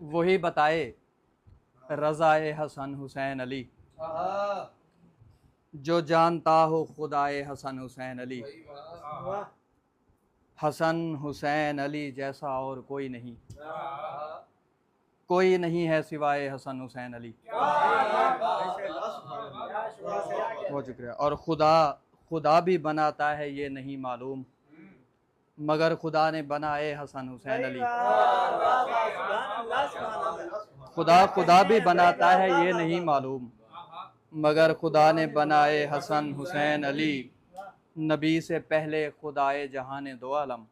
वही बताए रज़ाए हसन हुसैन अली, जो जानता हो खुदाए हसन हुसैन अली। हसन हुसैन अली जैसा और कोई नहीं, कोई नहीं है सिवाय हसन हुसैन अली। बहुत शुक्रिया। और खुदा भी बनाता है ये नहीं मालूम, मगर खुदा ने बनाए हसन हुसैन अली। खुदा भी बनाता है ये नहीं मालूम, मगर खुदा ने बनाए हसन हुसैन अली। नबी से पहले खुदाए जहान दो आलम,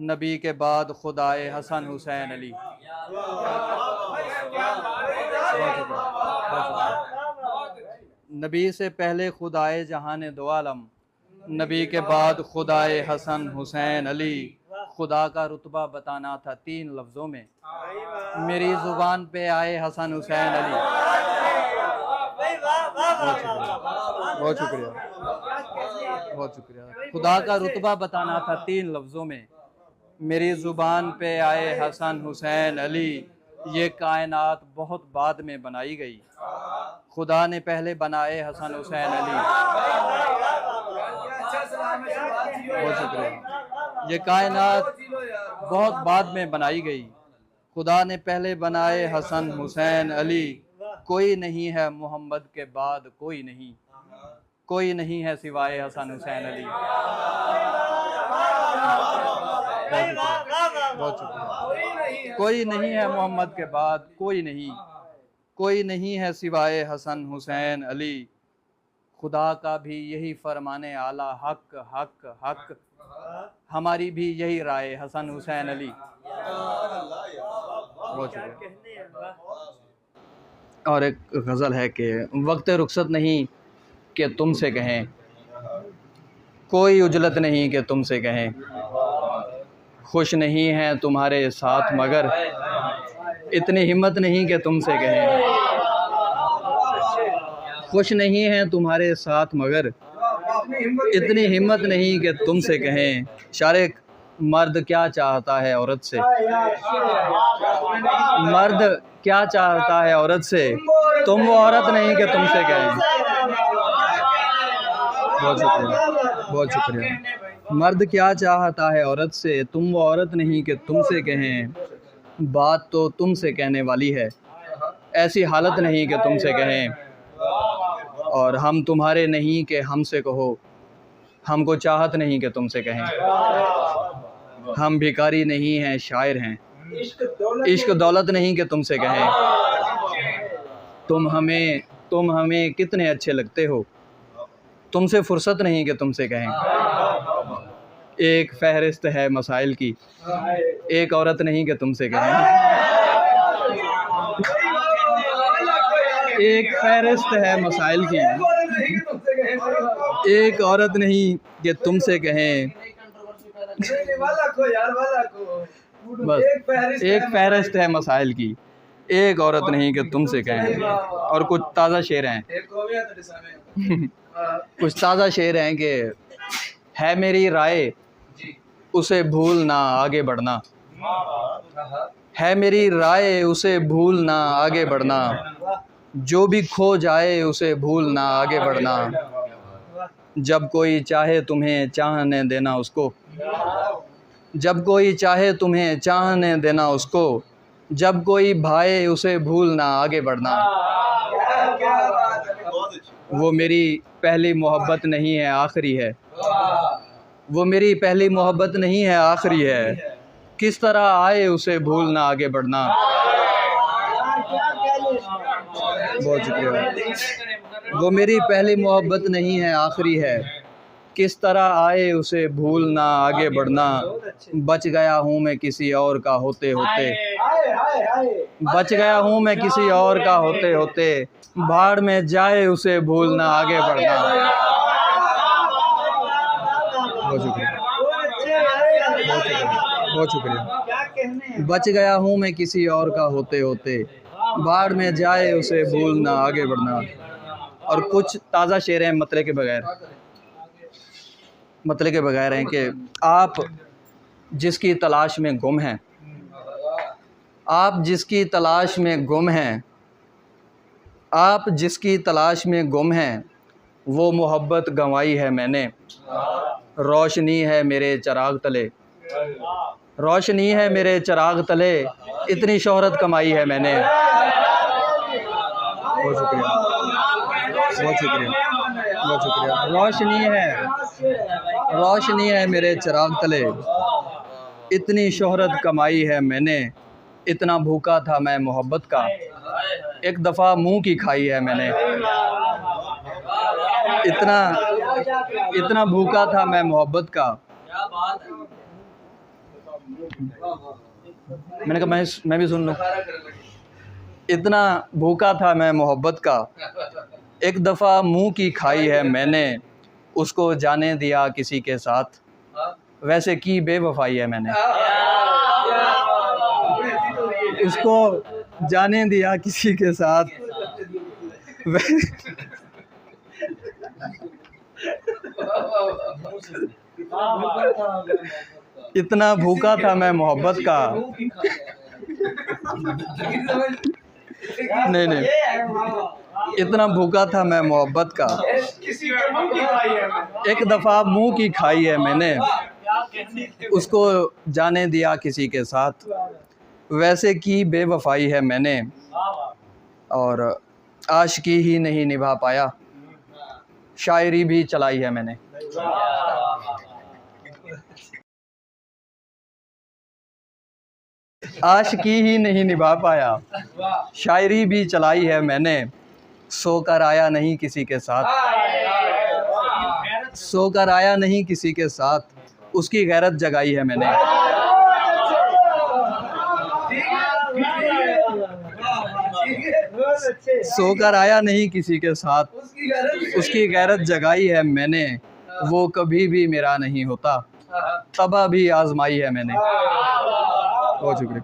नबी के बाद खुदाए हसन हुसैन अली। नबी से पहले खुदाए जहान दो आलम, नबी के बाद खुदाए हसन हुसैन अली। खुदा का रुतबा बताना था 3 लफ्ज़ों में, मेरी ज़ुबान पे आए हसन हुसैन अली। बहुत शुक्रिया, बहुत शुक्रिया। खुदा का रुतबा बताना था 3 लफ्ज़ों में, मेरी ज़ुबान पे आए हसन हुसैन अली। ये कायनात बहुत बाद में बनाई गई, खुदा ने पहले बनाए हसन हुसैन अली। बहुत शुक्रिया। ये कायनात बहुत बाद में बनाई गई, खुदा ने पहले बनाए हसन हुसैन अली। कोई नहीं है मोहम्मद के बाद कोई नहीं, कोई नहीं है सिवाय हसन हुसैन अली। बहुत शुक्रिया। कोई नहीं है मोहम्मद के बाद कोई नहीं, कोई नहीं है सिवाय हसन हुसैन अली। खुदा का भी यही फरमाने आला हक हक हक, हमारी भी यही राय हसन हुसैन अली। बहुत शुक्रिया। और एक गज़ल है कि वक्त रुखसत नहीं कि तुमसे कहें, कोई उजलत नहीं कि तुमसे कहें। खुश नहीं हैं तुम्हारे साथ मगर इतनी हिम्मत नहीं कि तुमसे कहें। खुश नहीं हैं तुम्हारे साथ मगर इतनी हिम्मत नहीं कि तुमसे कहें। शारिक, मर्द क्या चाहता है औरत से, मर्द क्या चाहता है औरत से, तुम वो औरत नहीं कि तुमसे कहें। बहुत शुक्रिया, बहुत शुक्रिया। मर्द क्या चाहता है औरत से, तुम वो औरत नहीं कि तुमसे कहें। बात तो तुमसे कहने वाली है, ऐसी हालत नहीं कि तुमसे कहें। और हम तुम्हारे नहीं कि हमसे कहो, हमको चाहत नहीं कि तुमसे कहें। हम भिखारी नहीं हैं शायर हैं, इश्क दौलत नहीं कि तुमसे कहें। तुम हमें कितने अच्छे लगते हो, तुमसे फुर्सत नहीं कि तुमसे कहें। एक फहरिस्त है मसाइल की, एक औरत नहीं कि तुमसे कहें। एक फहरिस्त है मसाइल की, एक औरत नहीं कि तुमसे कहें। बस एक फहरिस्त है मसाइल की, एक औरत नहीं कि तुमसे कहें। और कुछ ताज़ा शेर हैं कुछ ताज़ा शेर हैं कि है मेरी राय उसे भूलना आगे बढ़ना, है मेरी राय उसे भूलना आगे बढ़ना। जो भी खो जाए उसे भूलना आगे बढ़ना। जब कोई चाहे तुम्हें चाहने देना उसको, जब कोई चाहे तुम्हें चाहने देना उसको। जब कोई भाए उसे भूलना आगे बढ़ना। वो मेरी पहली मोहब्बत नहीं है आखिरी है, वो मेरी पहली मोहब्बत नहीं है आखिरी है। किस तरह आए उसे भूलना आगे बढ़ना। बहुत शुक्रिया। वो मेरी पहली मोहब्बत नहीं है आखिरी है, किस तरह आए उसे भूलना आगे बढ़ना। बच गया हूँ मैं किसी और का होते होते, बच गया हूँ मैं किसी और का होते होते। भाड़ में जाए उसे भूलना आगे बढ़ना। बहुत शुक्रिया, बहुत शुक्रिया। बच गया हूँ मैं किसी और का होते होते, भाड़ में जाए उसे भूलना आगे बढ़ना। और कुछ ताज़ा शेर हैं मतले के बगैर, मतले के बगैर हैं कि आप जिसकी तलाश में गुम हैं, आप जिसकी तलाश में गुम हैं, आप जिसकी तलाश में गुम हैं, वो मोहब्बत गंवाई है मैंने। रोशनी है मेरे चिराग तले, रोशनी है मेरे चिराग तले, इतनी शोहरत कमाई है मैंने। बहुत शुक्रिया, बहुत शुक्रिया, बहुत शुक्रिया। रोशनी है मेरे चिराग तले, इतनी शोहरत कमाई है मैंने। इतना भूखा था मैं मोहब्बत का, एक दफ़ा मुंह की खाई है मैंने। इतना भूखा था मैं मोहब्बत का। मैंने कहा मैं भी सुन लूं। इतना भूखा था मैं मोहब्बत का, एक दफ़ा मुंह की खाई है मैंने। उसको जाने दिया किसी के साथ, वैसे की बेवफाई है मैंने। उसको जाने दिया किसी के साथ, इतना भूखा था मैं मोहब्बत का। नहीं, इतना भूखा था मैं मोहब्बत का, एक दफ़ा मुंह की खाई है मैंने। उसको जाने दिया किसी के साथ, वैसे की बेवफाई है मैंने। और आशिकी ही नहीं निभा पाया, शायरी भी चलाई है मैंने। आशिकी ही नहीं निभा पाया, शायरी भी चलाई है मैंने। सोकर आया नहीं किसी के साथ, सोकर आया नहीं किसी के साथ, उसकी गैरत जगाई है मैंने। सोकर आया नहीं किसी के साथ, उसकी गैरत जगाई है मैंने। वो कभी भी मेरा नहीं होता, तबाह भी आजमाई है मैंने। बहुत शुक्रिया।